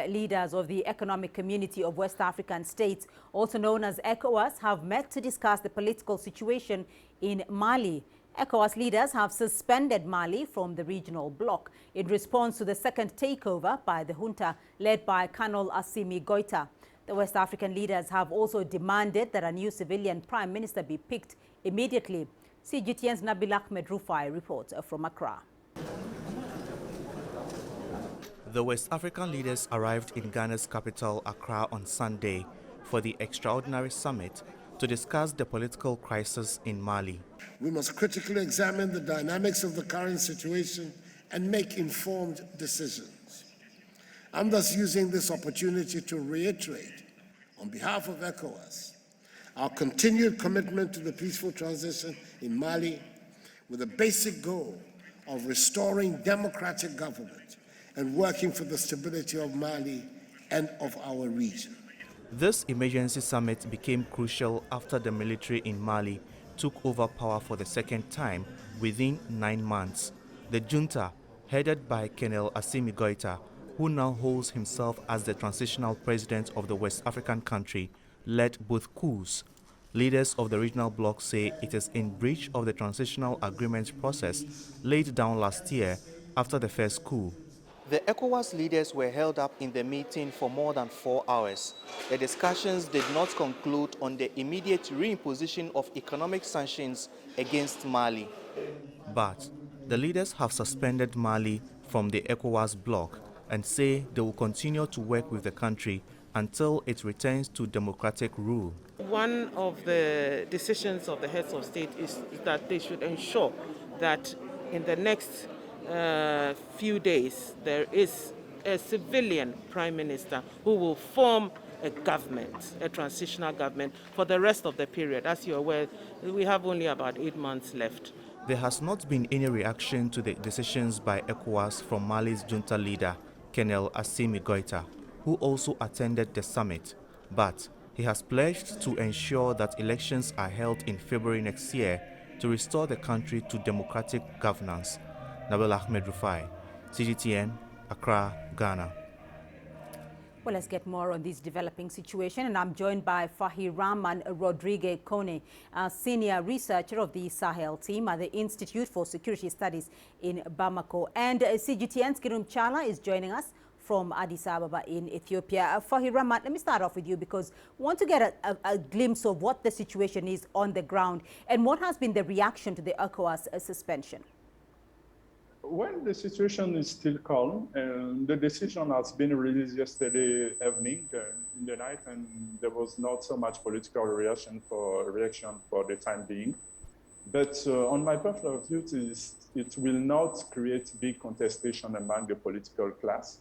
leaders of the Economic Community of West African States, also known as ECOWAS, have met to discuss the political situation in Mali. ECOWAS leaders have suspended Mali from the regional bloc in response to the second takeover by the junta led by Colonel Assimi Goita. The West African leaders have also demanded that a new civilian prime minister be picked immediately. CGTN's Nabil Ahmed Rufai reports from Accra. The West African leaders arrived in Ghana's capital, Accra, on Sunday for the extraordinary summit to discuss the political crisis in Mali. We must critically examine the dynamics of the current situation and make informed decisions. I'm thus using this opportunity to reiterate, on behalf of ECOWAS, our continued commitment to the peaceful transition in Mali with a basic goal of restoring democratic government and working for the stability of Mali and of our region. This emergency summit became crucial after the military in Mali took over power for the second time within 9 months. The junta, headed by Colonel Assimi Goita, who now holds himself as the transitional president of the West African country, led both coups. Leaders of the regional bloc say it is in breach of the transitional agreement process laid down last year after the first coup. The ECOWAS leaders were held up in the meeting for more than 4 hours. The discussions did not conclude on the immediate reimposition of economic sanctions against Mali. But the leaders have suspended Mali from the ECOWAS bloc and say they will continue to work with the country until it returns to democratic rule. One of the decisions of the heads of state is that they should ensure that in the next few days there is a civilian prime minister who will form a government, a transitional government, for the rest of the period. As you're aware, we have only about 8 months left. There has not been any reaction to the decisions by ECOWAS from Mali's junta leader, Colonel Assimi Goita, who also attended the summit. But he has pledged to ensure that elections are held in February next year to restore the country to democratic governance. Nabil Ahmed Rufai, CGTN, Accra, Ghana. Well, let's get more on this developing situation, and I'm joined by Fahiraman Rodriguez Kone, a senior researcher of the Sahel team at the Institute for Security Studies in Bamako. And CGTN's Kirum Chala is joining us from Addis Ababa in Ethiopia. Fahiraman, let me start off with you because I want to get a glimpse of what the situation is on the ground and what has been the reaction to the ECOWAS suspension. Well, the situation is still calm, and the decision has been released yesterday evening in the night, and there was not so much political reaction for the time being. But on my point of view, it will not create big contestation among the political class.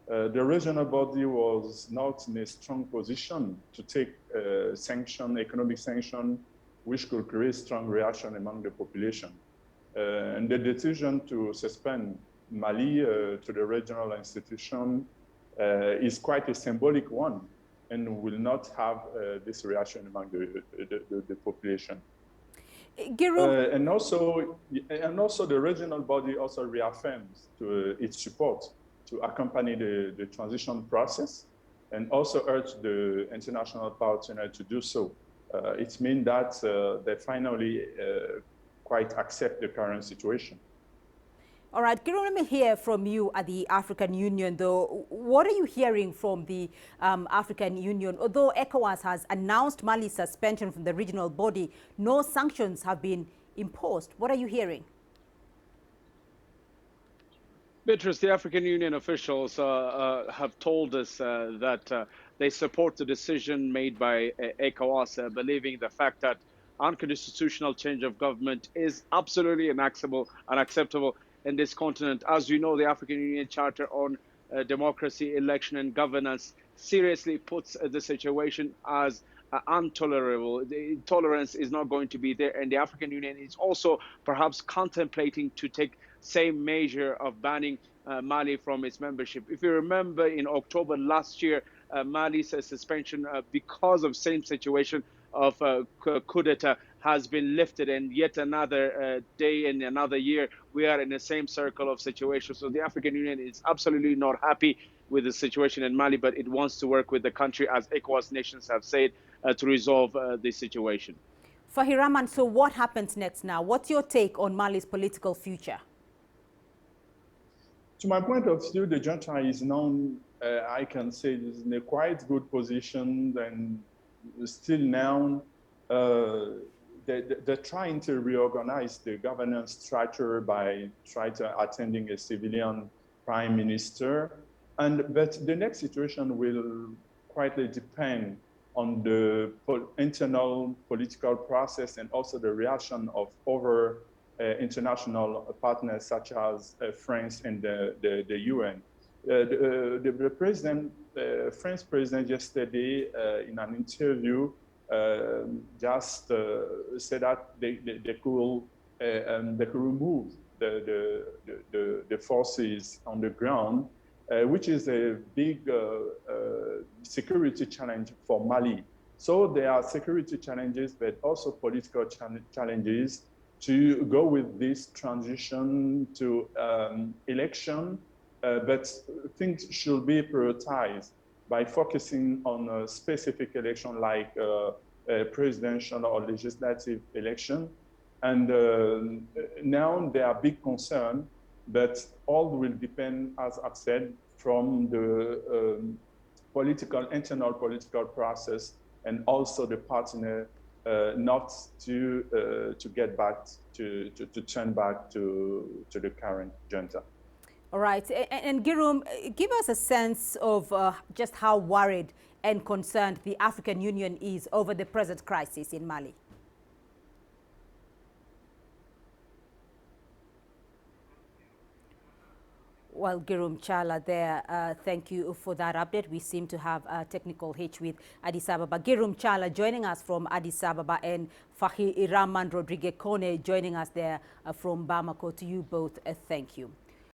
The regional body was not in a strong position to take economic sanction, which could create strong reaction among the population. And the decision to suspend Mali to the regional institution is quite a symbolic one and will not have this reaction among the population. And also the regional body also reaffirms its support to accompany the transition process and also urge the international partner to do so. It means that they finally quite accept the current situation. All right, Giro, let me hear from you at the African Union, though. What are you hearing from the African Union? Although ECOWAS has announced Mali's suspension from the regional body, no sanctions have been imposed. What are you hearing? Beatrice, the African Union officials have told us that they support the decision made by ECOWAS, believing the fact that unconstitutional change of government is absolutely unacceptable in this continent. As you know, the African Union Charter on Democracy, Election and Governance seriously puts the situation as intolerable. The tolerance is not going to be there, and the African Union is also perhaps contemplating to take same measure of banning Mali from its membership. If you remember, in October last year, Mali's suspension because of same situation of coup d'etat has been lifted, and yet another day and another year we are in the same circle of situation. So the African Union is absolutely not happy with the situation in Mali, but it wants to work with the country, as ECOWAS nations have said, to resolve the situation. Fahiraman, so what happens next now? What's your take on Mali's political future? To my point of view, the junta is known, I can say, is in a quite good position, and still now they're trying to reorganize the governance structure by attending a civilian prime minister. But the next situation will quietly depend on the internal political process and also the reaction of other international partners such as France and the UN. The president, French president yesterday in an interview just said that they could remove the forces on the ground, which is a big security challenge for Mali. So there are security challenges, but also political challenges to go with this transition to election, but things should be prioritized by focusing on a specific election like a presidential or legislative election. And now there are big concerns, but all will depend, as I've said, from the internal political process and also the partner not to get back to turn back to the current junta. All right, and Girum, give us a sense of just how worried and concerned the African Union is over the present crisis in Mali. Well, Girum Chala there, thank you for that update. We seem to have a technical hitch with Addis Ababa. Girum Chala joining us from Addis Ababa, and Fahiraman Rodriguez Kone joining us there from Bamako. To you both, thank you.